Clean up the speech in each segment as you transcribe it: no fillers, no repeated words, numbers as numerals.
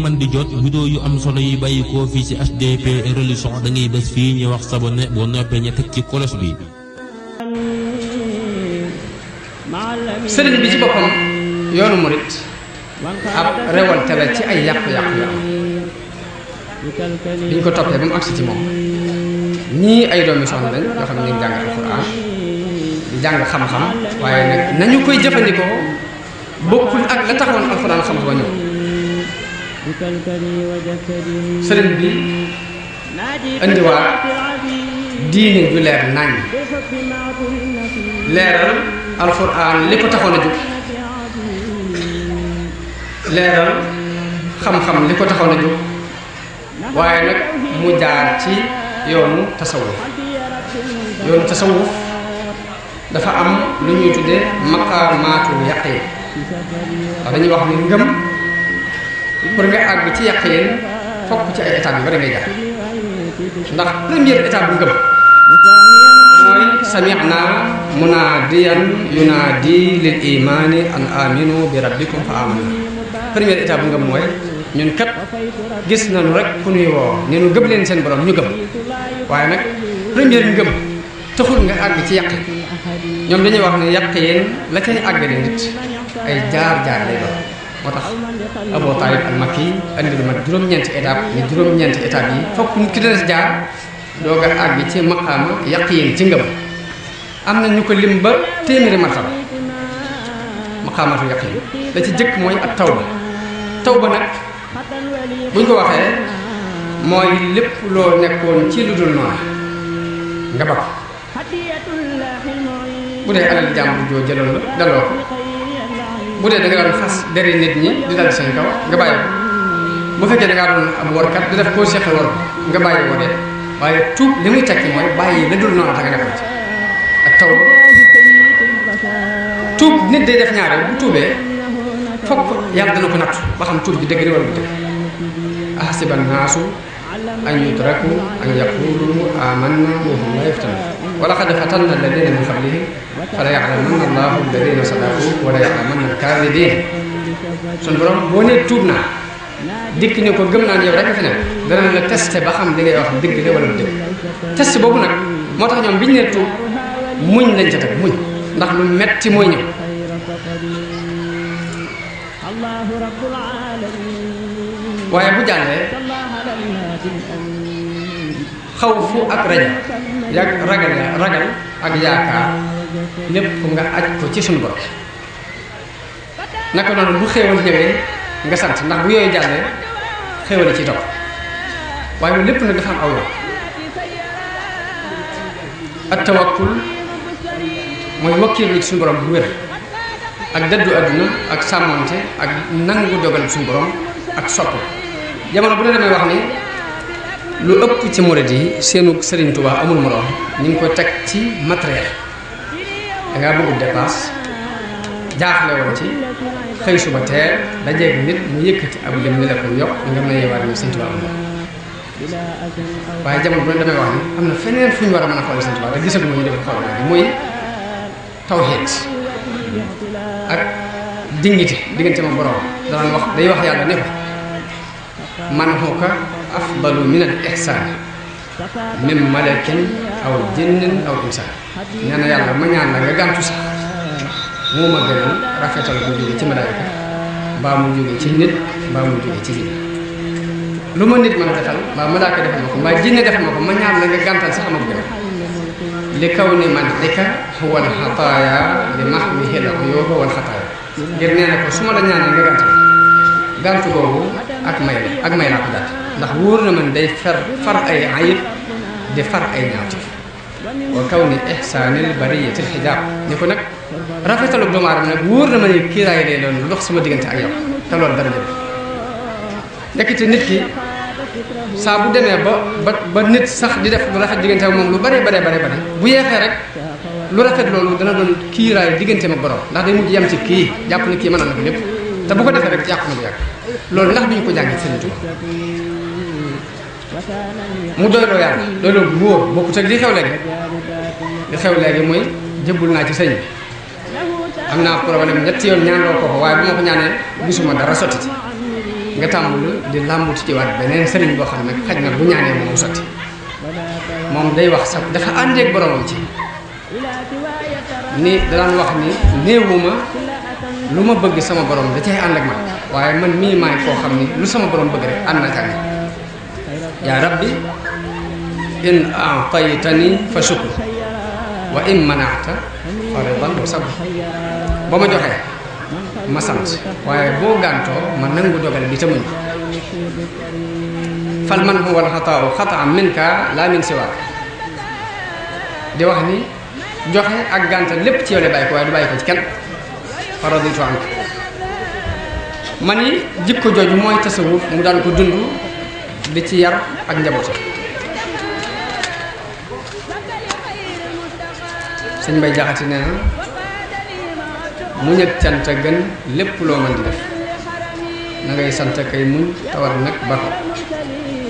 man di jot vidéo yu am solo yi bàyyi koo fii ci HDP religion da ngay bés fii ñu wax sabone boo noppee ñu teg ci kolos bi. sëriñ bi ci boppam yoonu murit ab révolte la ci ay yàqu-yàqu yu am biñ ko toppee ba mu agsi ci moom ñii ay doomi soxna lañ yoo xam ne ñu ngi jàng alxuraan di jàng xam-xam waaye nag nañu koy jëfandikoo bokkul ak la taxoon alxuraan xam ba ñëw. sëriñ bi indiwaat diine ju leer nañ leeral alxuraan li ko taxoon a jóg leeral xam-xam li ko taxoon a jóg waaye nag mu jaar ci yoonu tasawuf dafa am lu ñuy tuddee maqaamaatu yaqiin ndax dañuy wax ni ngëm pour nga àgg ci yaqiin fokk ci ay étapes yu bari ngay jaar ndax première étape bu ngëm mooy sami'na munaadiyan yunaadi lil imaani an aminu bi rabbikum fa amanna. première étape bu ngëm mooy ñun kat gis nañu rek ku ñuy woo ne nu gëm leen seen borom ñu gëm waaye nag première ngëm taxul nga àgg ci yàq ñoom dañuy wax ne yàq yéen la cay àggale nit ay jaar-jaar lay doon moo tax Abu Talib al-Makki andi lu mat juróom-ñeenti étape ni juróom-ñeenti étape yi fokk nit ki dana jaar doog a àgg ci maqaama yàq yéen ci ngëm am na ñu ko lim ba téeméeri martaba maqaamatu yàq yéen la ci jëkk mooy ak tawba nag buñ ko waxee mooy lépp loo nekkoon ci lu dul noonu nga ba ko bu dee alal jàmbur joo jëloon la delloo ko bu dee da nga doon fas deri nit ñi di dal seen kaw nga bàyyi ko bu fekkee da ngaa doon ab workat di def koo seqal war ko nga bàyyi wodee waaye tuub li muy tekki mooy bàyyi la dul noonu tax nga nekkoon ci ak taw tuub nit day def ñaare bu tuubee fokk yàlla dana ko nattu ba xam tuub bi dëgg wala bu dëgg ahasiba naasu an yutraku an yaqulu amanna wa hum la yaftanun wa laqad fatanna alladina min qablihim fala ya'lamanna allahu alladina sadaqu wa la ya'lamanna al-kadhibin. suñu borom boo nee tuub naa dikk ne ko gëm naa ne yow rek a fi nekk dana la testé ba xam li ngay wax dëgg la wala du dëgg test boobu nag moo tax ñoom biñu nee tuub muñ lañ ca teg muñ ndax lu metti mooy ñëw. waaye bu jàllee xawfu ak ragal ak yaakaar lépp nga aj ko ci suñu borom naka noonu bu xéewal ñëwee nga sant ndax bu yooyu jàllee xéewal ci topp waaye loolu lépp nag dafa am aw yoon. ak tawakkul mooy wakkiilu ci suñu borom bu wér ak dëddu àdduna ak sàmmonte ak nangu dogal suñu borom ak sopp jamono bu ne damay wax ni lu ëpp ci murid yi seenu Sëriñ Tuubaa amul moroom ñu ngi ko teg ci matériel dangaa bëggu dépasse jaaxle woon ci xëy suba teel dajeeg nit mu yëkkati ab lim ni la ko yokk nga mën a yeewaat ni Sëriñ Tuubaa amul waaye jamono bu ne damay wax ni am na feneen fu ñu war a mën a xool Sëriñ Tuubaa rek gisaguma ñu def xool bi muy tawhiid ak dignité diggante ma borom danañ wax day wax yàlla ne ko man huwa afdalu min al ihsaan min malakin aw jinnin aw insaan nee na yàlla ma ñaan la nga gàntu sax moo ma gënal rafetal bu jóge ci malaayika mbaa mu jóge ci nit mbaa mu jóge ci jinne lu ma nit mën a defal mbaa malaaka defal ma ko mbaa jinne defal ma ko ma ñaan la nga gàntal sax ma gënal li kaw ni man dika huwa al xataaya li mahwihi al uyuba wal xataaya ngir nee na ko su ma la ñaanee nga gàntu googu ak may laa ko gàtt ndax wóor na man day far ay ayib di far ay ñaawteef wa kaw ni ihsaanil bariyatil xijaab ni ko nag rafetalu doomu aadama nag wóor na ma ne kiiraay lay doon lu dox sama diggante ak yow te loolu dara jël nekkite nit ki saa bu demee ba nit sax di def lu rafet diggante ak moom lu bare bu yeexee rek lu rafet loolu dana doon kiiraay diggante ma borom ndax day mujj yem ci kii jàpp ne kii mën na ko lépp te bu ko defee rek yàqu na bu yàgg loolu ndax bi ñu ko jàngee Sëriñ Tuubaa mu doyloo yàlla doyloo bu wóor bokkut ak li xew léegi mooy jëbbul naa ci sëñ bi am naa problème ñetti yoon ñaanloo ko waaye bu ma ko ñaanee gisuma dara sotti ci nga tàmbul di làmbut ci waat beneen sëriñ boo xam ne nag xaj na bu ñaanee moom sotti moom day wax sax dafa àndeek boromam ci ni danaan wax ni néewuma lu ma bëgg sama borom da cay ànd ak man waaye man mii maay koo xam ni lu sama borom bëgg rek ànd na ca yaa rabbi in a'taytani fa shukr wa in mana'ta fa ridan wa sabr ba ma joxee ma sant waaye boo gàntoo ma nangu dogal bi ta muñ fal man huwa al xataa'u xata'an minka laa min siwaak di wax ni joxe ak gàntal lépp ci yow la bàyyi ko waaye du bàyyi ko ci kenn fa raditu anka ma ni jikko jooju mooy tasawuf mu daan ko dund di ci yar ak njabootam sëñ Mbay Jaxate nee na muñ ak cant gën lépp loo mën di def na ngay sant kay muñ tawat nag ba ko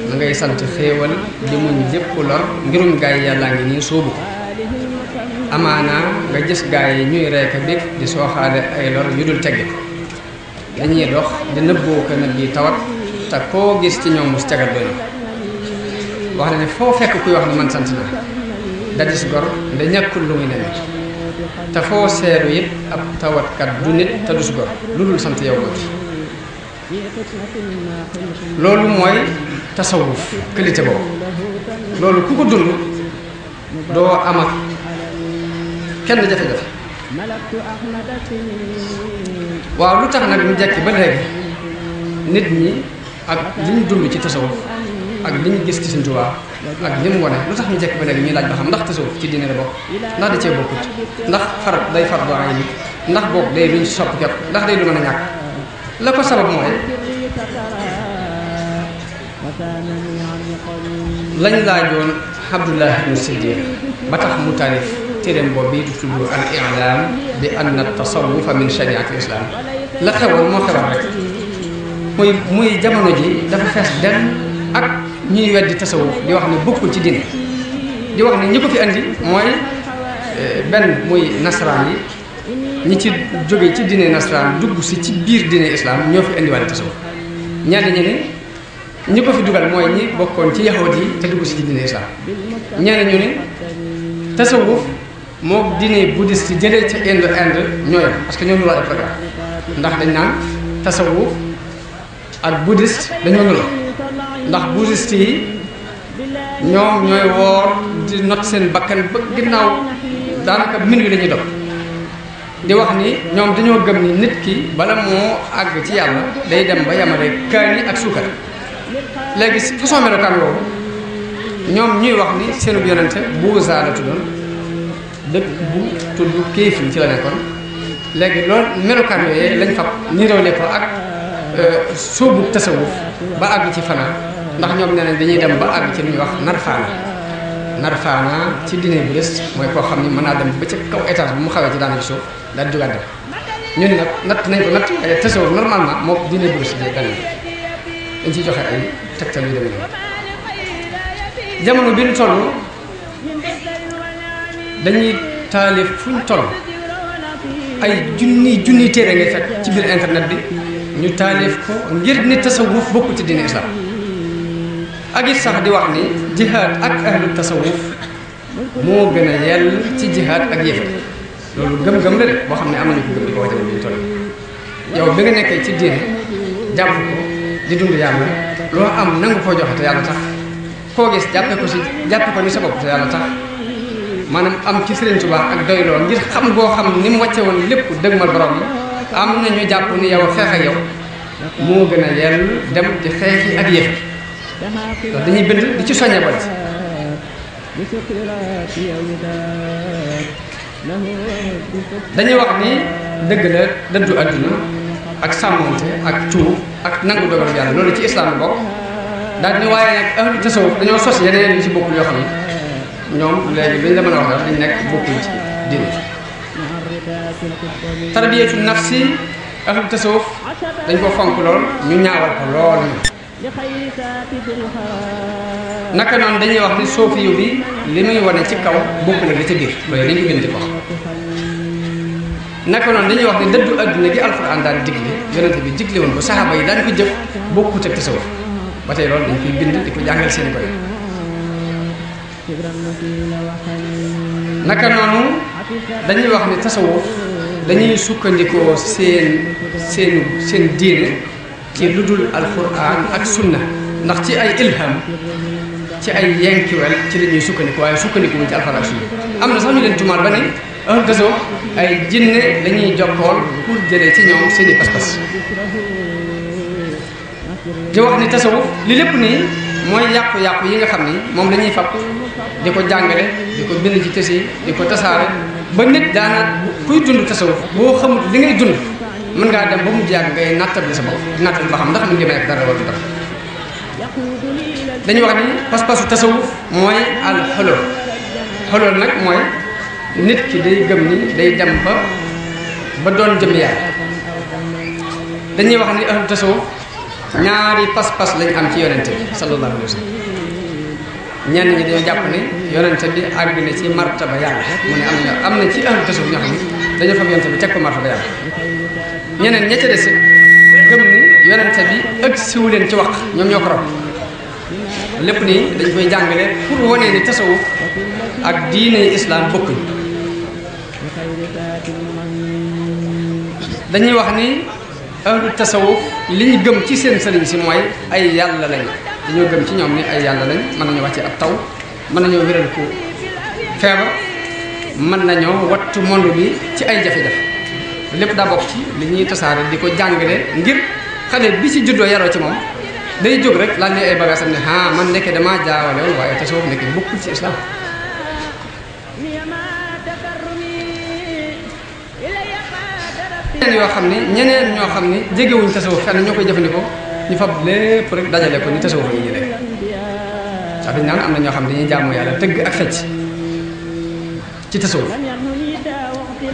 na ngay sant xéewal di muñ lépp lor ngirum gaay yàllaa ngi nii sóobu ko amaana nga gis gaay yi ñuy reeka bég di sooxaale ay lor yu dul tegge dañuy dox di nëbboo ko nag yi tawat te koo gis ci ñoom mus tegal doy na wax na ne foo fekk kuy wax ne man sant naa dadis gor nda ñàkkul lu muy neme te foo seeru it ab tawatkat du nit te dus gor lu dul sant yow ko loolu mooy tasawuf qualité boobu loolu ku ko dund doo am ak kenn jafe-jafe waaw lu tax nag ñu jekki ba léegi nit ñi ak li ñu dund ci tasawuf ak li ñu gis ci Sëñ Tuubaa ak li mu wane lu tax ñu jekki ba léegi ñuy laaj ba xam ndax tasawuf ci diine la bokk ndax da cee bokkut ndax farat day far do ay nit ndax boog day luñ sopp képp ndax day lu mën a ñàkk la ko sabab mooy lañ laajoon Abdullah ibn Siddiq ba tax mu taalif téeréem boobu bii di tudd al i'laam bi anna tasawufa min shariati islam la xewoon moo xewoon rek muy jamono ji dafa fees den ak ñuy weddi tasawuf di wax ne bokkul ci diine di wax ne ñi ko fi andi mooy benn muy nasaraan yi ñi ci jóge ci diine nasaraan dugg si ci biir diine islam ñoo fi indiwaale tasawuf ñenn ñi ne ñi ko fi dugal mooy ñi bokkoon ci yahud yi te dugg si ci diine islam ñenn ñu ne tasawuf moo diine bouddhiste jëlee ca Inde ñooy parce que ñoo nuroo ay programme ndax dañ naan tasawuf ak bouddhiste dañoo nuroo ndax bouddhiste yi ñoom ñooy woor di not seen bakkan ba ginnaaw daanaka min wi la ñuy dog di wax ni ñoom dañoo gëm ni nit ki bala moo àgg ci yàlla day dem ba yamale kaani ak suukar léegi façon melokaan woowu ñoom ñuy wax ni seenub yonente Buuza la tuddoon dëkk bu tudd Kéefin ci la nekkoon léegi loolu melokaan yooyee lañ fab niroole ko ak sóobu tasawuf ba àgg ci fanaan ndax ñoom nee nañ dañuy dem ba àgg ci lu ñuy wax narfaana ci diine bu des mooy koo xam ni mën naa dem ba ca kaw étage bu mu xawee ci daana ci suuf daal jógaat dem ñun nag natt nañ ko natt ay tasawuf normalement moo diine bu des dañ ciy joxe ay tegtal yu demee noonu jamono bi ñu toll dañuy taalif fu ñu toll ay junni téere ngay fekk ci biir internet bi ñu taalif ko ngir ni tasawuf bokku ci diine islam ak it sax di wax ni jihaad ak ahlu tasawuf moo gën a yell ci jihaad ak yéefar loolu gëm-gëm la de boo xam ne am nañu ko gëm di ko waxee bi ñu toll yow bi nga nekkee ci diine jàpp ko di dund yàlla loo am nangu koo joxe te yàlla tax koo gis jàppe ko ni sa bopp te yàlla tax maanaam am ci Sëriñ Tuubaa ak doyloo ngir xam goo xam ni mu wàcce woon lépp dëgmal borom yi am na ñu jàpp ni yow xeex ak yow moo gën a yell dem di xeexi ak yéef loolu dañuy bind di ci soññe bol dañuy wax ni dëgg la dëddu àdduna ak sàmmonte ak cuub ak nangu dogal yàlla loolu ci islam bi bokk daal ni waaye nag ahlu tasawuf dañoo sos yeneen yu ci bokkul yoo xam ne ñoom léegi liñ la mën a wax daal dañ nekk bokkuñ ci diine tarbiyatu nafsi ahlu tasawuf dañ ko fonk lool ñu ñaawal ko lool ñoom naka noonu dañuy wax ni soofiyu bi li muy wane ci kaw bokkul ak li ca biir loolu dañ ko bind di ko wax naka noonu dañuy wax ne dëddu adduna gi alxuraan daan digle yonente bi digle woon ko saxaaba yi daan ko jëf bokkut ak tasawuf ba tey loolu dañ koy bind di ko jàngal seeni ko naka noonu dañuy wax ne tasawuf dañuy sukkandikoo seen diine ci lu dul alxuraan ak sunna ndax ci ay ilham ci ay yenkiwel ci la ñuy sukkandiku waaye sukkandiku wuñ ci alxuraan ak sunna am na sax ñu leen tumaal ba ne un tasawuf ay jinne lañuy jokkool pour jëlee ci ñoom seeni pas-pas di wax ni tasawuf li lépp nii mooy yàqu-yàqu yi nga xam ni moom la ñuy fab di ko jàngale di ko bind ci tës yi di ko tasaare ba nit daana kuy dund tasawuf boo xamul li ngay dund mën ngaa dem ba mu jàgg ngay nattable sa bopp nattable ba xam ndax mën ngi may ak dara wala dara dañuy wax ni pas-pasu tasawuf mooy al xolool xolool nag mooy nit ki day gëm ni day dem ba doon jëm yàlla dañuy wax ni ahlu tasawuf ñaari pas-pas lañ am ci yonente bi sallallahu alayhi wa sallam ñenn ñi dañoo jàpp ne yonente bi àgg na ci martaba yàlla mu ne am na ci ahlu tasawuf ñoo xam ne dañoo fab yonente bi teg ko martaba yàlla ñeneen ña ca des gëm ni yonente bi ëgg siwu leen ci wax ñoom ñoo ko raw lépp nii dañ koy jàngale pour wane ni tasawuf ak diine islam bokkuñ dañuy wax ni ahlu tasawuf li ñu gëm ci seen sëriñ si mooy ay yàlla lañ dañoo gëm ci ñoom ni ay yàlla lañ mën nañoo wàcce ab taw mën nañoo wéral ko feebar mën nañoo wattu monde bi ci ay jafe-jafe lépp daa bokk ci li ñuy tasaare di ko jàngale ngir xale bi ci juddoo yaroo ci moom day jóg rek laal ni ay bagages am ne man nekke damaa jaawale woon waaye tasawuf nekk bokkul ci islam yoo xam ni ñeneen ñoo xam ni jegewuñ tasawuf fenn ñoo koy jëfandikoo ñu fab lépp rek dajale ko ni tasawuf yi ñu lekk sax dañ naan am na ñoo xam ne dañuy jaamu yàlla tëgg ak fecc ci tasawuf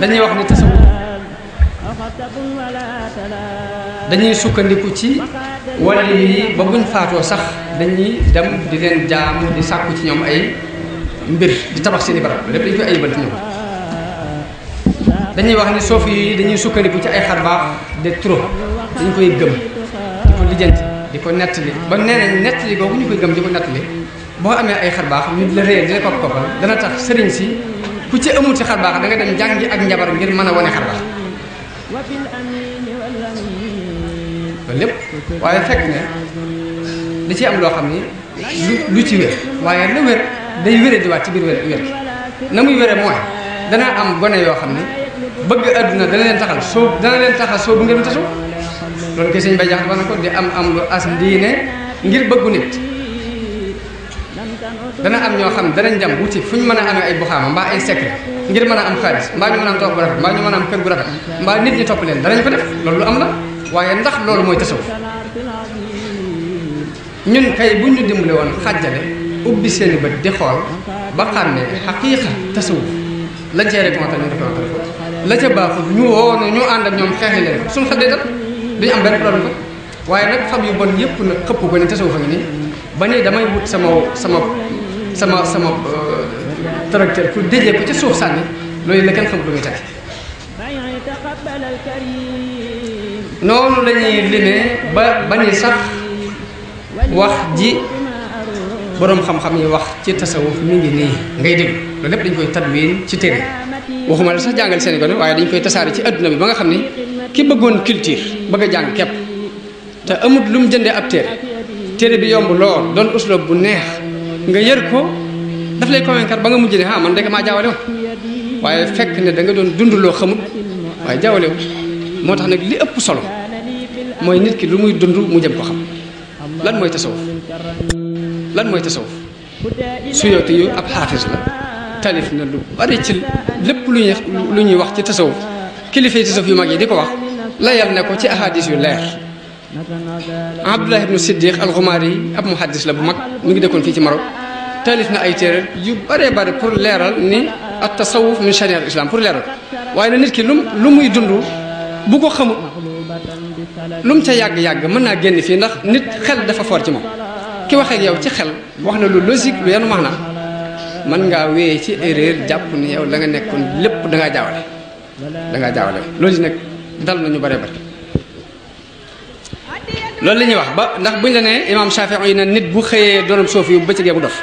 dañuy wax ni tasawuf dañuy sukkandiku ci wàllu yi ba buñ faatoo sax dañuy dem di leen jaamu di sàkku ci ñoom ay mbir di tabax seeni barab lépp dañ koy ayibal ci ñoom dañuy wax ni soofi yi dañuy sukkandiku ci ay xarbaax de trop dañ koy gëm di ko lijjanti di ko nettali ba nee nañ nettali googu ñu koy gëm di ko nettali boo amee ay xarbaax ñu la réer di la koppal dana tax sëriñ si ku ci amul ci xarbaax da nga dem jàngi ak njabar ngir mën a wane xarbaax loolu lépp waaye fekk ne da ci am loo xam ni lu ci wér waaye la wér day wére di waat ci biir wér na muy wére mooy dana am gone yoo xam ne bëgg adduna dana leen taxal soo bu ngeen tasu loolu koy sëñ bay jaxat wax na ko di am lu as ndiine ngir bëggu nit dana am ñoo xam danañ dem wuti fu ñu mën a amee ay buxaama mbaa ay secret ngir mën a am xaalis mbaa ñu mën a am toog bu rafet mbaa ñu mën a am kër gu rafet mbaa nit ñi topp leen danañ ko def loolu lu am la waaye ndax loolu mooy tasawuf ñun kay bu ñu dimbale woon xàjjale ubbi seeni bët di xool ba xàmmee xaqiiqa tasawuf lañ cee recommandé ñu recommandé la ca baaxul ñu woo ñu ànd ak ñoom xeexli leen ko suñu xel day dal duñu am benn problème ko waaye nag fab yu bon yëpp nag xëpp ko ni tasawuf a ngi nii ba nii damay wut sama tracteur pour déjee ko ca suuf sànni loolu la kenn xamul lu muy tekki noonu la ñuy limee ba ni sax wax ji boroom xam-xam yi wax ci tasawuf mi ngi nii ngay déglu loolu lépp dañ koy tadwin ci téere waxuma la sax jàngal seen gone waaye dañ koy tasaare ci adduna bi ba nga xam ni ki bëggoon culture bëgg a jàng képp te amut lu mu jëndee ab téere bi yomb lool doon usloob bu neex nga yër ko daf lay convaincre ba nga mujj ne man ndeke maa jaawale woon waaye fekk ne da nga doon dund loo xamut waaye jaawale wu moo tax nag li ëpp solo mooy nit ki lu muy dund mu jëm ko xam lan mooy tasawuf Suyuti yu ab xaafis la talif na lu bari ci lépp lu ñuy wax ci tasawuf kilifa yi tasawuf yu mag yi di ko wax layal ne ko ci ahadis yu leer Abdullah ibnu Siddiq al-Xumaari yi ab muhaddis la bu mag mu ngi dëkkoon fii ci Maroc talif na ay téere yu bëree bëri pour leeral ni at tasawuf min sharia al islam pour leeral waaye na nit ki lu muy dund bu ko xamul lu mu ca yàgg-yàgg mën naa génn fii ndax nit xel dafa fort ci moom ki waxee ak yow ci xel wax na lu logique lu yanu max na mën ngaa wéyee ci erreur jàpp ni yow la nga nekkoon lépp dangaa jaawale da ngaa jaawale loolu nag dal nañu bare bare loolu la ñuy wax ba ndax buñ la nee imaam Shaafi'i yi ne nit bu xëyee doonam soofi yu bëccëgee mu dof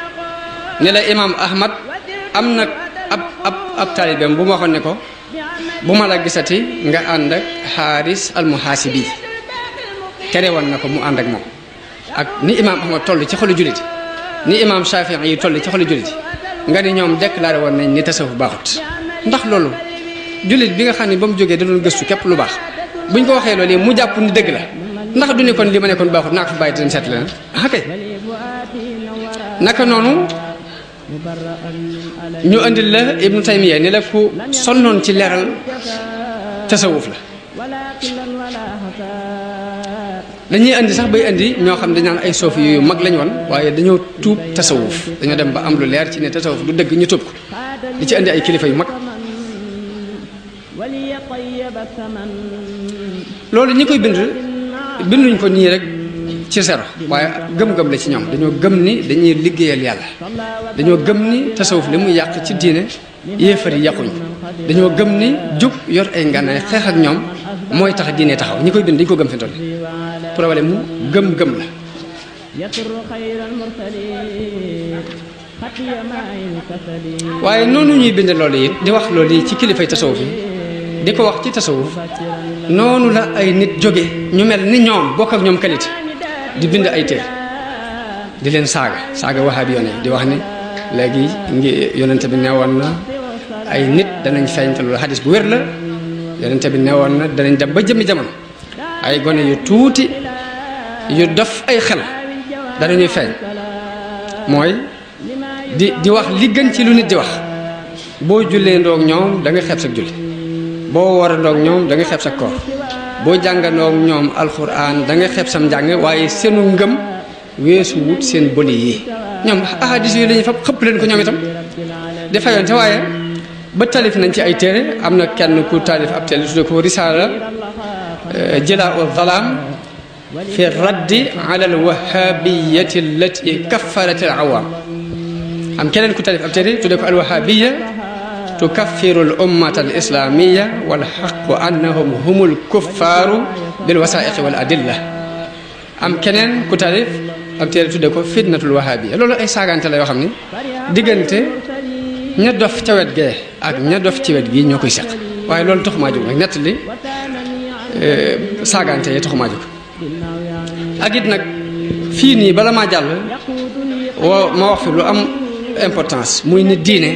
ne la imaam Ahmad am na ab taalibeem bu ma waxoon ne ko bu ma la gisati nga ànd ak Xaaris al-Muhaasibi tere woon na ko mu ànd ak moom ak ni imaam Ahmad toll ci xolu jullit ni imaam Shaafi'i yi toll ci xolu jullit nga ni ñoom déclaré woon nañ ni tasawuf baaxut ndax loolu jullit bi nga xam ne ba mu jógee da doon gëstu képp lu baax buñ ko waxee loolu mu jàpp ni dëgg la ndax du ni kon li ma nekkoon baaxut naa ko fi bàyyi te dem seet leneen ah kay naka noonu ñu andil la Ibnu Taymiya ni la ku sonnoon ci leeral tasawuf la dañuy andi sax bay andi ñoo xam dañ naan ay soofi yu mag lañ woon waaye dañoo tuub tasawuf dañoo dem ba am lu leer ci ne tasawuf du dëgg ñu tuub ko di ci andi ay kilifa yu mag loolu ñi koy binduñ ko nii rek ci zéro waaye gëm-gëm la ci ñoom dañoo gëm ni dañuy liggéeyal yàlla dañoo gëm ni tasawuf li muy yàq ci diine yéefar yi yàquñ dañoo gëm ni jóg yor ay ngànnaay xeex ak ñoom mooy tax diine taxaw ñi koy bind dañu ko gëm fi toll problème mu gëm-gëm la waaye noonu ñuy bind loolu it di wax loolu yi ci kilifay tasawuf yi di ko wax ci tasawuf noonu la ay nit jóge ñu mel ni ñoom bokk ak ñoom qualité di bind ay téere di leen saaga wahabi yoon yi di wax ni léegi ngi yonente bi newoon na ay nit danañ feeñ te loolu hadis bu wér la yonente bi newoon na danañ dem ba jëmmi jamono ay gone yu tuuti yu dof ay xel danañuy feeñ mooy di wax li gën ci lu nit di wax boo jullee ndoog ñoom da nga xeeb sa julli boo war a ndoog ñoom da nga xeeb sa koor boo jàngandoog ñoom alxuraan da nga xeeb sam njàng waaye seenu ngëm weesu wut seen bëli yi ñoom ahadis yooyu la ñuy fab xëpp leen ko ñoom itam di fayonte waaye ba taalif nañ ci ay téere am na kenn ku taalif ab téere tudde ko risaala jilaa u zalaam fi raddi ala al wahabiyati allati kaffarat al awaam am keneen ku taalif ab téere tudde ko al wahabiya tukaffiru al ummata al islamiyya wal haqqu annahum humul kuffaaru bil wasaa'iqi wal adilla am keneen ku taalif ab téere tudde ko fitnatul wahabiyya loolu ay saagante la yoo xam ni diggante ña dof ca wet gee ak ña dof ci wet gii ñoo koy seq waaye loolu taxumaa jóg nag nett li saagante yi taxumaa jóg ak it nag fii nii bala maa jàll ma wax fi lu am importance muy ni diine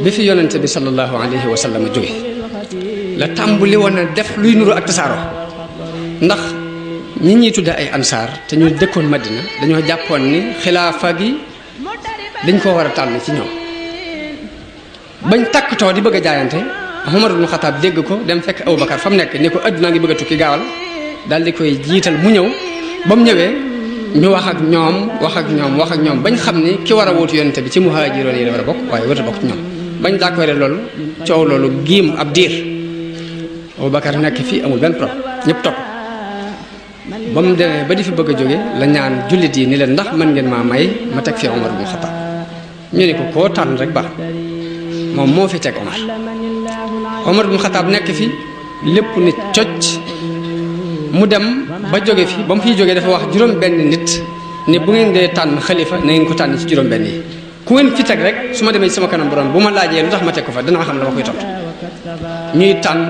bi fi yonente bi sallallahu alayhi wa sallam jóge la tàmbuli woon na def luy nuru ak tasaaroo ndax ñi ñuy tudde ay ansaar te ñu dëkkoon Madina dañoo jàppoon ni xilaafa gi dañ koo war a tànn ci ñoom bañ takkatoo di bëgg a jaayante Umar ibn Xataab dégg ko dem fekk Abubakar fa mu nekk ni ko adduna ngi bëgg a tukki gaawal daal di koy jiital mu ñëw ba mu ñëwee ñu wax ak ñoom bañ xam ni ki war a wóotu yonente bi ci muhaajiroon yi la war a bokk waaye war a bokk ci ñoom bañ d'accord loolu coow loolu giim ab diir Abubakar nekk fii amul benn problème ñëpp topp ba mu demee ba di fi bëgg a jóge la ñaan jullit yi ni leen ndax mën ngeen maa may ma teg fi Umar ibn Xataab ñu ne ko koo tànn rek baax moom moo fi teg Umar ibn Xataab nekk fi lépp ni cocc mu dem ba jóge fi ba mu fiy jógee dafa wax juróom benn nit ni bu ngeen dee tànn xalifa na ngeen ko tànn ci juróom benn yi ku ngeen fi teg rek su ma demee ci sama kanam borom bu ma laajee lu tax ma teg ko fa danaa xam la ma koy tontu ñuy tànn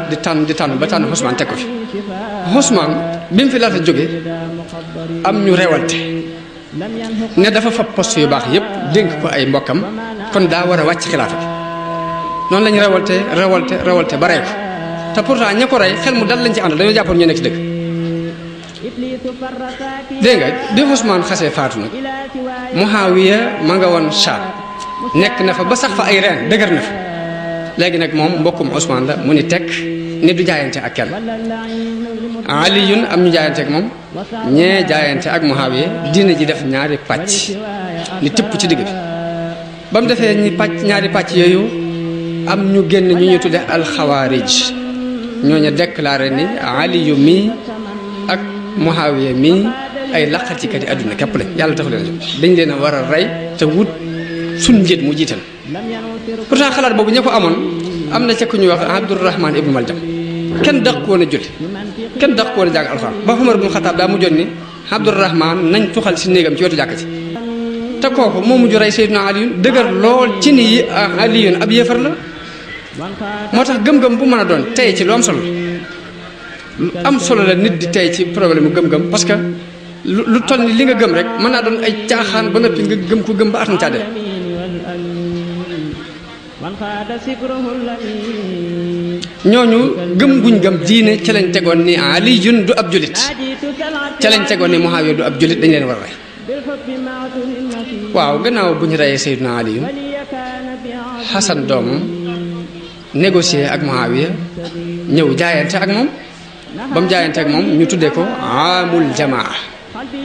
di tànn ba tànn Ousmane teg ko fi Ousmane bi mu fi laata jóge am ñu rewalte ne dafa fab poste yu baax yépp dénk ko ay mbokkam kon daa war a wàcc xilaafa bi noonu lañu rewalte ba rey ko te pourtant ña ko rey xel mu dal lañ ci àndal dañoo jàppoon ñu nekk ci dëgg dégg nga bi Ousmane xasee faatu nag Muawiya ma nga woon Shaam nekk na fa ba sax fa ay reen dëgër na fa léegi nag moom mbokkum Ousmane la mu ni tekk ni du jaayante ak kenn Aliyun am ñu jaayante ak moom ñee jaayante ak Muawiya diina ji def ñaari pàcc ni tipp ci digg bi ba mu defee ñaari pàcc yooyu am ñu génn ñu ñu tudde alxawaarij ñooñu déclaré ni Aliyu mii ak Muawiya mii ay laqatikat yi àdduna képp lañ yàlla taxu leen dañ leen a war a rey te wut suñ njiit mu jiital pourtant xalaat boobu ña ko amoon am na ca ku ñuy wax Abdurrahman ibnu Maljam kenn daq ko woon a julli kenn daq ko woon a jàng alxuraan ba Umar ibnu Xataab daa mujjoon ni Abdurrahman nañ tuxal si néegam ci wetu jàkk ci te kooku moo mujj rey Seydina Aliyun dëgër lool ci ni Aliyun ab yéefar la moo tax gëm-gëm bu mën a doon tey ci lu am solo am solo la nit di tey ci problème mu gëm-gëm parce que lu toll ni li nga gëm rek mën naa doon ay caaxaan ba noppi nga gëm ko gëm ba atam caa dem ñooñu gëm guñ gëm diine ca lañ tegoon ni Aliyun du ab julit ca lañ tegoon ni Muawiya du ab julit dañ leen war a rey waaw gannaaw bu ñu reyee Seydina Aliyun Xasan doomam négocier ak Muawiya ñëw jaayante ak moom ba mu jaayante ak moom ñu tuddee ko amul jamaa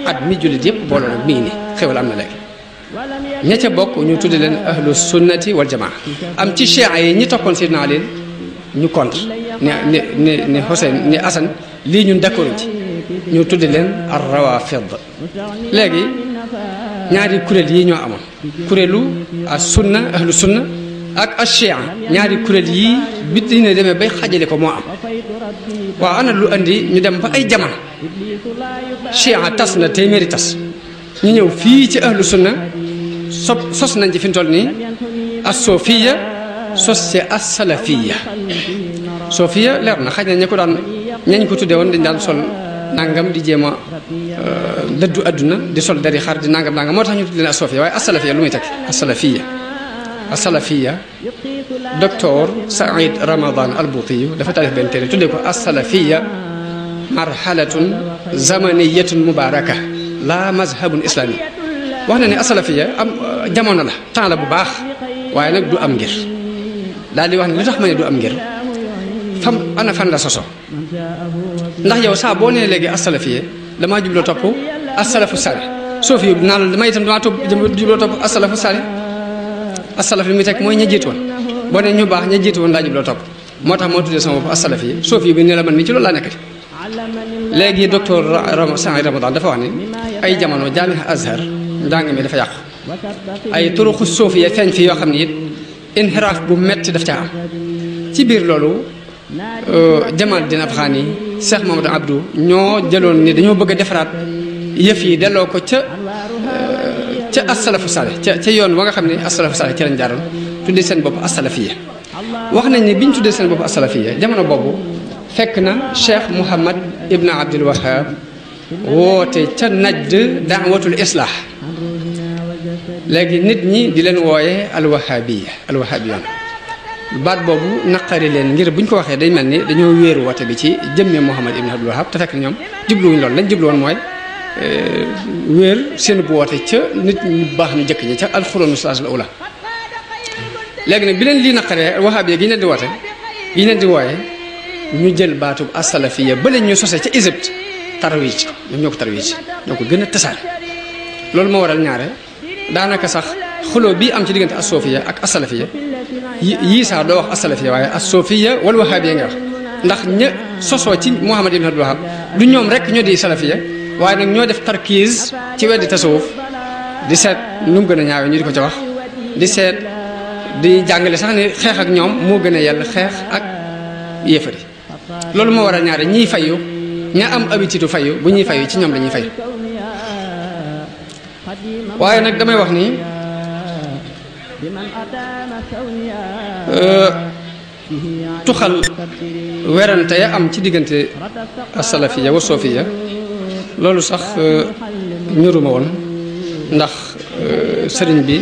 at mi jullit yëpp booloo nag mi ngi ni xewal am na léegi ña ca bokk ñu tudde leen ahlu sunnati wal jamaa am ci chia yi ñi toppoon Seydina Ali ñu contre ni Hussein ni Asan lii ñun d'accord ci ñu tudde leen ar rawafid léegi ñaari kuréel yi ñoo amoon kuréelu as sunna ahlu sunna ak as chia ñaari kuréel yii bi dina demee bay xajale ko moo am waaw ana lu andi ñu dem ba ay jamono chia tas na téeméeri tas ñu ñëw fii ci ahlu sunna sos nañ ci fi mu toll nii as sofiya sos ci as salafiya sofiya leer na xaj na ña ko daan ñañ ko tuddee woon dañ daan sol nangam di jéem a dëddu adduna di sol dari xar di nangam nangam moo tax ñu tudd leen as sofiya waaye as salafiya lu muy teg as salafiya as-salafiya docteur Saïd Ramadan al-Bouti dafa taalif benn téere tuddee ko as-salafiya marhalatun zamaniyatun mubaraka la mazhabun islami wax na ne as-salafiya am jamono la temps la bu baax waaye nag du am ngir daal di wax ne li tax ma ne du am ngir fam ana fan la soso ndax yow saa boo nee léegi as-salafiya damaa jubloo topp as-salafu salih soofi yu naa la damay itam damaa jubloo topp as-salafu salih as-salaf li muy teg mooy ña jiitu woon boo ne ñu baax ña jiitu woon laa jubloo topp moo tax moo tuddee sama bopp as-salaf yi soofi bi ne la man mii ci loolu laa nekkati léegi docteur Saïd Ramadan dafa wax ne ay jamono jaamiha Azhar njàng mi dafa yàqu ay turuxu soofiya feeñ fi yoo xam ne it inxiraaf bu metti daf caa am ci biir loolu Jamal Din Afghani Cheikh Mamadou Abdou ñoo jëloon ni dañoo bëgg a defaraat yëf yi delloo ko ca as-salafu salih ca yoon wa nga xam ne as-salafu salih ci lañ jaaroon tuddee seen bopp as-salafiya wax nañ ne bi ñu tuddee seen bopp as-salafiya jamono boobu fekk na Cheikh Mouhamad Ibn Abdul Wahab woote ca Najd daawatul islah léegi nit ñi di leen wooye alwahabiyoon baat boobu naqari leen ngir buñ ko waxee day mel ni dañoo wéeru woote bi ci jëmme Mouhamad Ibn Abdul Wahab te fekk na ñoom jubluwuñ loolu lañ jubluwoon mooy wéer seen bu woote ca nit ñu baax ñu jëkk ñi ca alxuroonu salaas la ula léegi nag bi leen lii naqaree wahabiya gi ñu leen di woote gi ñu leen di wooye ñu jël baatub as-salafiyya ba leen ñu sose ca Égypte tarwiij ko ñoom ñoo ko tarwiij ñoo ko gën a tasaare loolu moo waral ñaare daanaka sax xuloo bii am ci diggante as-sufiyya ak as-salafiyya yii sax doo wax as-salafiyya waaye as-sufiyya wal wahabiyya nga wax ndax ña sosoo ci Muhammad ibn Abdul Wahhab du ñoom rek ñoo di salafiyya waaye nag ñoo def tarkiis ci weddi tasawuf di seet nu mu gën a ñaawee ñu di ko ca wax di seet di jàngale sax ni xeex ak ñoom moo gën a yàlla xeex ak yéefari loolu moo waral ñaare ñiy fayu ña am habitude fayu bu ñuy fayu ci ñoom la ñuy fayu waaye nag damay wax ni tuxal werante ya am ci diggante as-salafiyya wa sufiyya loolu sax ñuruma woon ndax sëriñ bi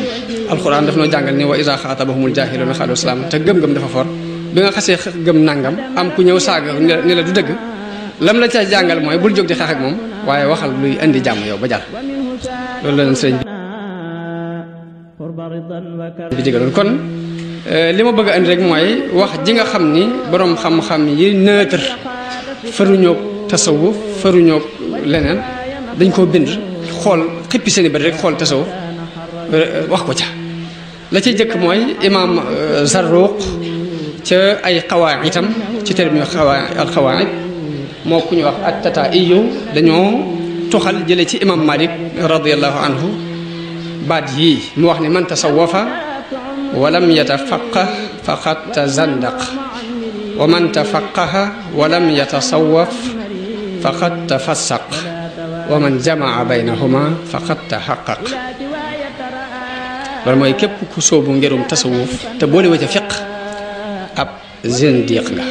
alxuraan daf noo jàngal ni wa iza xaatabahumul jaahiluuna qaalu salaam te gëm-gëm dafa for bi nga xasee gëm nangam am ku ñëw saaga ni la du dëgg lam la ca jàngal mooy bul jóg di xeex ak moom waaye waxal luy indi jàmm yow ba jàll loolu la leen sëriñ bi digaloon kon li ma bëgg a indi rek mooy wax ji nga xam ni boroom xam-xam yi neutre faruñoo tasawuf faruñoo leneen dañ koo bind xool xippi seeni bët rek xool tasawuf wax ko ca la ci jëkk mooy imaam Zarruq ca ay xawaay itam ci terme al xawaay moo ku ñu wax at-Tataa'iyu dañoo tuxal jële ci imam Malik radiyallahu anhu baat yii mu wax ni man tasawwafa walam yatafaqqah faqad tazandaq wa man tafaqaha wa lam yatasawwaf faqad tafassaq wa man jamaa baynahuma faqad tahaqqaq loolu mooy képp ku sóobu ngirum tasawuf te boole wa ca fiq ab zindiq nga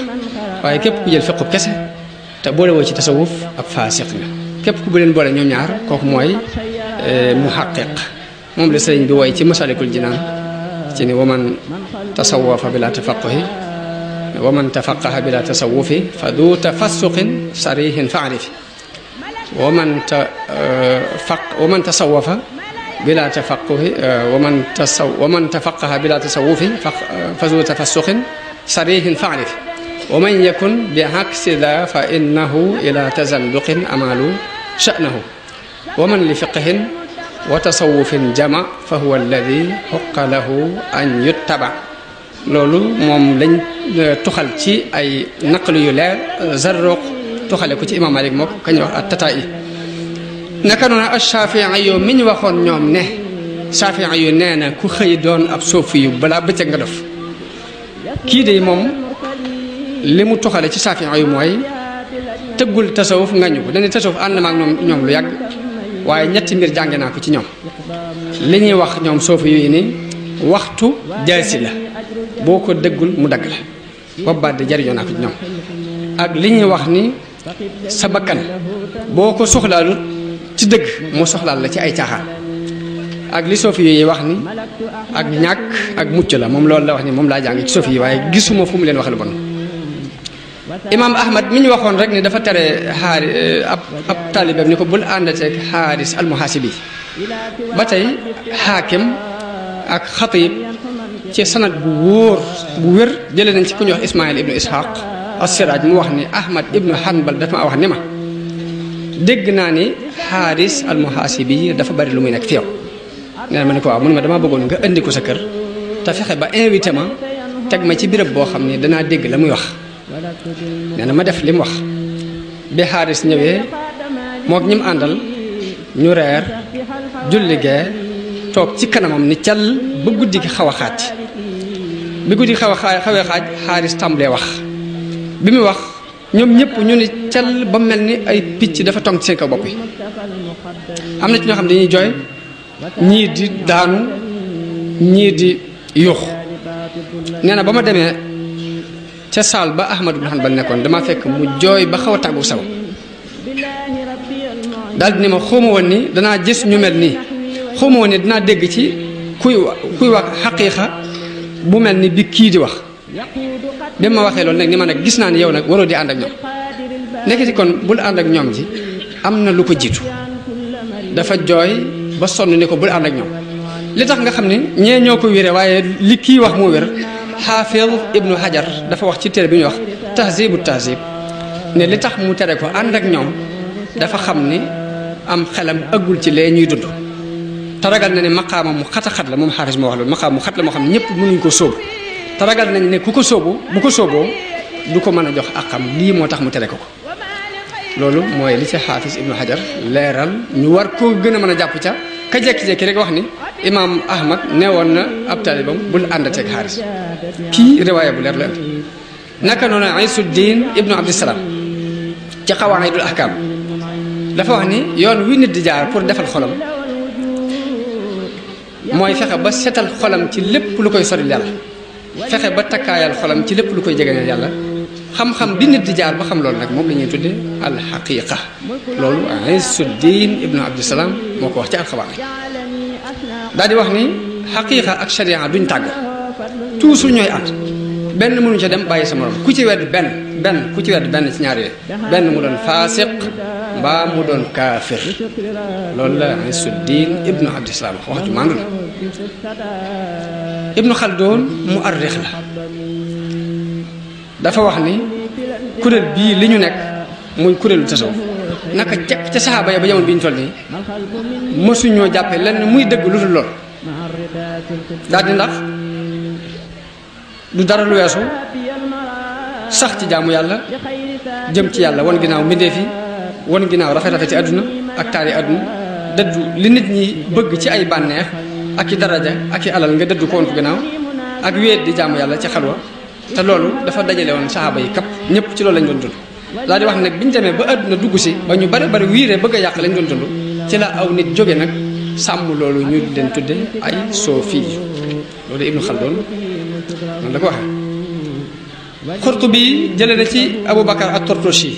waaye képp ku jël fiqu kese te boole woo ci tasawuf ab faasiq nga képp ku bu leen boole ñoom ñaar kooku mooy muhaqqiq moom la sëriñ bi woy ci masalikul jinaan ci ni waman tasawafa bila tafaquhi waman tafaqaha bila tasawufi fa du tafassuqin sarihin faarifi waman tasawafa bila tafaquhi waman tafaqaha bila tasawufi fa du tafassuqin sarihin faarifi wa man yakun bi aksi da fa innahu ila tazanduqin amalu sha'nahu wa man li fiqhin wa tasawufin jama fa huwa alladi xuqa lahu an yuttaba loolu moom lañ tuxal ci ay naqlu yu leer Zarruq tuxale ko ci imam Malik moo ko kañ wax at Tataa'i naka noonu Shaafi'i yu mi ñu waxoon ñoom ne Shaafi'i yu nee na ku xëy doon ab suufi yu balaa bëccëg nga dof kii de moom li mu tuxale ci Shaafi'i yu mooy tëggul tasawuf ngañu ko dañuy tasawuf ànd na ak ñoom lu yàgg waaye ñetti mbir jànge naa ko ci ñoom li ñuy wax ñoom suufi yu ni waxtu jaasi la boo ko dëggul mu dagg la boobaat de jariñoo naa ko ci ñoom ak li ñuy wax ni sa bakkan boo ko soxlaalut ci dëgg mu soxlaal la ci ay caaxaan ak li suufi yi wax ni ak ñàkk ak mucc la moom loolu la wax ni moom laa jàng ci suufi yi waaye gisuma fu mu leen wax lu bon imaam Ahmad mi ñu waxoon rek ni dafa tere ab taalibeem ni ko bul àndateeg Xaaris almuhaasibi ba tey xaakim ak xatib ci sanad bu wóor bu wér jëlee nañ ci ku ñuy wax Ismaïl ibnu Ishaq as-Siraaj mu wax ni Ahmad ibnu Hanbal dafa ma wax ni ma dégg naa ni Xaaris almuhaasibi dafa bari lu muy nekk fi yow nee na ma ne ko waaw mu ne ma damaa bëggoon nga indi ko sa kër te fexe ba invité ma teg ma ci béréb boo xam ni danaa dégg la muy wax nee na ma def li mu wax bi Xaaris ñëwee mook ñi mu àndal ñu reer julli gee toog ci kanamam ni cal ba guddi gi xaw a xaaj bi guddi gi xawee xaaj Xaaris tàmbalee wax bi muy wax ñoom ñëpp ñu ni cal ba mel ni ay picc dafa tong ci seen kaw bopp yi am na ci ñoo xam ne dañuy jooy ñii di daanu ñii di yuux nee na ba ma demee ca saal ba Ahmad ibn Hanbal nekkoon dama fekk mu jooy ba xaw a tàggu saw daal di ni ma xawma woon ni danaa gis ñu mel nii xawma woon ni dinaa dégg ci kuy wax xaqiiqa bu mel ni bi kii di wax bi ma waxee loolu nag ni ma nag gis naa ni yow nag waroo di ànd ak ñoom nekk ci kon bul ànd ak ñoom ji am na lu ko jiitu dafa jooy ba sonn ni ko bul ànd ak ñoom li tax nga xam ne ñee ñoo ko wére waaye li kii wax moo wér Xaafid ibnu Hajar dafa wax ci téere bi ñuy wax tahzibu tahzib ne li tax mu tere ko ànd ak ñoom dafa xam ni am xelam ëggul ci lee ñuy dund te ragal na ne maqaama mu xat la moom Xaaris moo wax loolu maqaama mu xat la moo xam ne ñëpp mënuñ ko sóobu te ragal nañ ne ku ko sóobu bu ko sóoboo du ko mën a jox akam lii moo tax mu tere ko loolu mooy li ci Xaafis ibnu Hajar leeral ñu war koo gën a mën a jàpp ca ka jekki-jekki rek wax ni imaam Ahmad neewoon na ab taalibam bul àndateeg Xaaris kii riwaaya bu leer la indi naka noonu Isuddin ibnu Abdissalaam ci Qawaa'idul Ahkaam dafa wax ni yoon wi nit di jaar pour defal xolam mooy fexe ba setal xolam ci lépp lu koy soril yàlla fexe ba takkaayal xolam ci lépp lu koy jegeñal yàlla xam-xam bi nit di jaar ba xam loolu nag moom la ñuy tudde alxaqiqa loolu Isuddin ibnu Abdissalaam moo ko wax ci alxawaa'id daal di wax ni xaqiqa ak sharia duñ tàgg toujours ñooy ànd benn mënu ca dem bàyyi sa morom ku ci wedd ku ci wedd benn ci ñaar yooyu benn mu doon faasiq mbaa mu doon kaafir loolu la Isuddin ibnu Abdissalaam wax ju maandu la ibnu Xaldoon mu arrix la dafa wax ni kuréel bii li ñu nekk muy kuréelu tasawuf naka ca saxaaba ya ba jamono bi ñu toll nii mësuñoo jàppee lenn muy dëgg lu dul lool daal di ndax du dara lu weesu sax ci jaamu yàlla jëm ci yàlla wan ginnaaw mbindeef yi wan ginnaaw rafet-rafet ci àdduna ak taari àdduna dëddu li nit ñi bëgg ci ay bànneex ak i daraja ak i alal nga dëddu ko woon ko ginnaaw ak wéet di jaamu yàlla ci xalwa te loolu dafa dajale woon saxaaba yi kap ñëpp ci loolu lañ doon dund daal di wax ne nag bi ñu demee ba àdduna dugg si ba ñu bari bari wiiree bëgg a yàq lañ doon dund ci la aw nit jóge nag sàmm loolu ñu leen tudde ay soofi loolu Ibnu Xaldun noonu la ko waxee Xurtubi jële na ci Aboubacar at-Tortoshi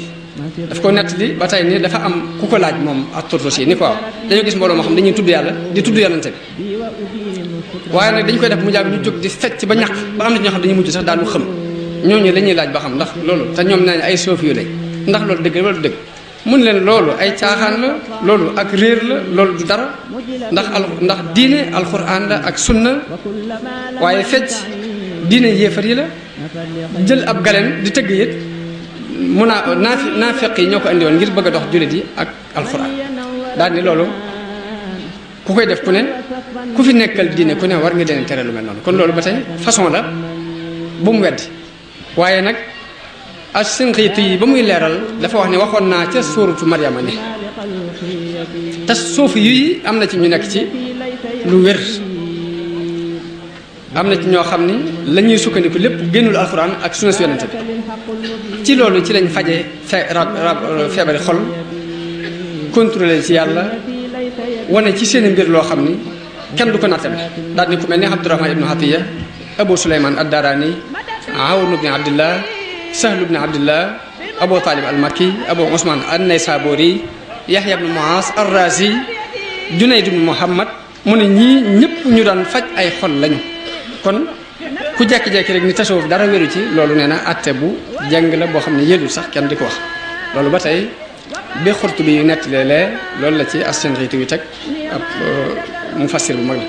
daf ko nettali ba tey ni dafa am ku ko laaj moom at-Tortoshi ni ko waaw dañoo gis mbooloo moo xam dañuy tudd yàlla di tudd yonente bi waaye nag dañ koy def mu jàgg ñu jóg di fecc ba ñàkk ba am na ñoo xam dañuy mujj sax daanu xam ñooñu la ñuy laaj ba xam ndax loolu te ñoom nee nañ ay soofi yu lañ ndax loolu dëgg wala du dëgg mun leen loolu ay caaxaan la loolu ak réer la loolu du dara ndax diine alquran la ak sunna waaye fecc diine yéefar yi la jël ab galeen di tëgg it mun a naafeq yi ñoo ko andi woon ngir bëgg a dox jullit yi ak alquran daal ni loolu ku koy def ku ne ku fi nekkal diine ku ne war nga leen tere lu mel noonu kon loolu ba tey façon la bu mu weddi waaye nag As-Sinqiiti yi ba muy leeral dafa wax ne waxoon naa ca suuratu Maryama ne te suufi yi am na ci ñu nekk ci lu wér am na ci ñoo xam ni la ñuy sukkandiku lépp génnul alxuraan ak sunna si yonente bi ci loolu ci lañ fajee feebari xol contrôler ci yàlla wane ci seen mbir loo xam ni kenn du ko nattale daal ni ku mel ne Abdurahmaan ibnu Atiya Abu Suleymaan ad-Daaraani Awn ibn Abdillah Sahl ibn Abdillah Abu Talib al-Makki Abu Usman an-Naysaburi Yahya ibn Muaz ar-Razi Junayd ibn Muhammad mu ne ñii ñëpp ñu daan faj ay xol lañu kon ku jekki-jekki rek ni tasawuf dara wéru ci loolu nee na atte bu jàng la boo xam ne yëlul sax kenn di ko wax loolu ba tey bi Xurtubi yu nett léeg-léeg loolu la ci As-Sinqiiti yu teg ab mufassir bu mag la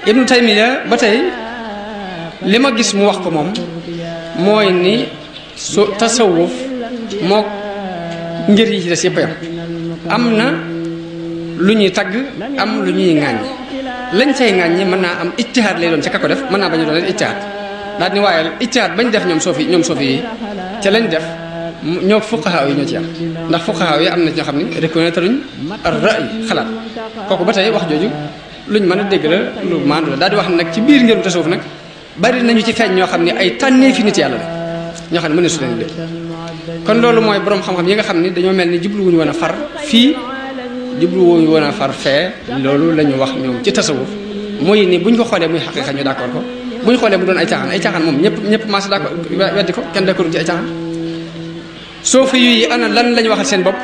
Ibnu Taymiya ba tey li ma gis mu wax ko moom mooy ni su tasawuf moo ngir yi ci des yëpp yam am na lu ñuy tagg am lu ñuy ŋàññi lañ cay ŋàññi mën naa am ijtihaad lay doon ca ka ko def mën naa bañ a doon ijtihaad daal ni waaye ijtihaad bañ def ñoom soofi yi ca lañ def ñoo fuqaha yi ñoo ci am ndax fuqaha yi am na ñoo xam ne reconnaître luñ ar-ra'y xalaat kooku ba tey wax jooju luñ mën a dégg la lu maandu la daal di wax ne nag ci biir ngirum tasawuf nag bari nañu ci feeñ ñoo xam ne ay tànnee fi nit yàlla la ñoo xam ne mën na su leen dégg kon loolu mooy borom xam-xam yi nga xam ne dañoo mel ni jubluwuñu woon a far fii jubluwuñu woon a far fee loolu la ñu wax ñoom ci tasawuf muy ni buñ ko xoolee muy xaqiiqa ñu d'accord ko buñ xoolee mu doon ay caaxaan moom ñëpp maas d'accord weddi ko kenn d'accord ci ay caaxaan soofi yi ana lan lañ waxal seen bopp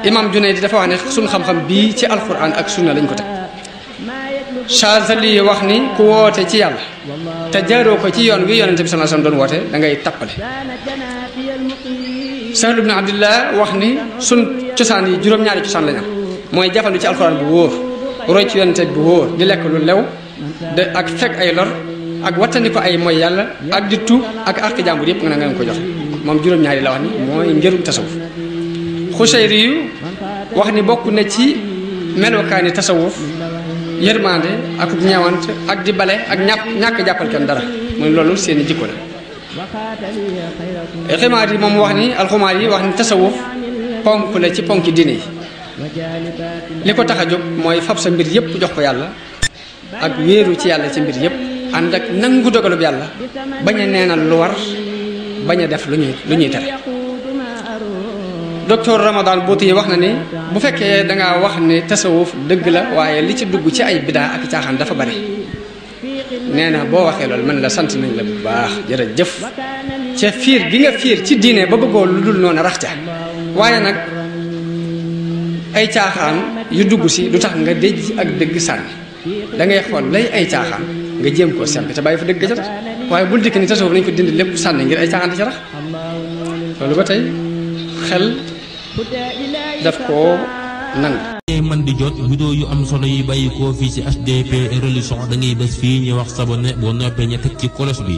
imam Junayd dafa wax ne suñ xam-xam bii ci alquran ak sunna lañ ko teg Chazali wax ni ku woote ci yàlla te jaaroo ko ci yoon wi yonente bi sallallahu alayhi wasallam doon woote da ngay tappale Sahl ibn Abdillah wax ni sun cosaan yi juróom-ñaari cosaan lañ am mooy jafandu ci alxuraan bu wóor roy ci yonente bu wóor di lekk lu lew de ak fekk ay lor ak wattandi ko ay mooy yàlla ak di tuub ak àq jàmbur yëpp nga nga ko joxe moom juróom-ñaari la wax ni mooy njërum tasawuf Xusayri yu wax ni bokk na ci melokaani tasawuf yërmande ak ñeewant ak di bale ak ñàkk jàppal kenn dara mooy loolu seeni jikko la ximaar yi moom wax ni alxumaar yi wax ni tasawuf ponk la ci ponki diine yi li ko tax a jóg mooy fab sa mbir yëpp jox ko yàlla ak wéeru ci yàlla ci mbir yëpp ànd ak nangu dogalub yàlla bañ a neenal lu war bañ a def lu ñuy tere docteur Ramadan Bouti yi wax na ni bu fekkee dangaa wax ne tasawuf dëgg la waaye li ci dugg ci ay bidaa ak caaxaan dafa bari nee na boo waxee loolu man la sant nañ la bu baax jërëjëf ca fiir gi nga fiir ci diine ba bëggoo lu dul noonu rax ca waaye nag ay caaxaan yu dugg si du tax nga déj ak dëgg sànni da ngay xool lay ay caaxaan nga jéem koo sempi te bàyyi fa dëgg ca tax waaye bul dikk ni tasawuf nañ ko dindi lépp sànni ngir ay caaxaan di ca rax loolu ba tey xel daf koo nangu. man di jot vidéo yu am solo yi bàyyi koo fii ci HDP religion da ngay bés fii ñu wax sabonné boo noppee ña teg ci cloche bi.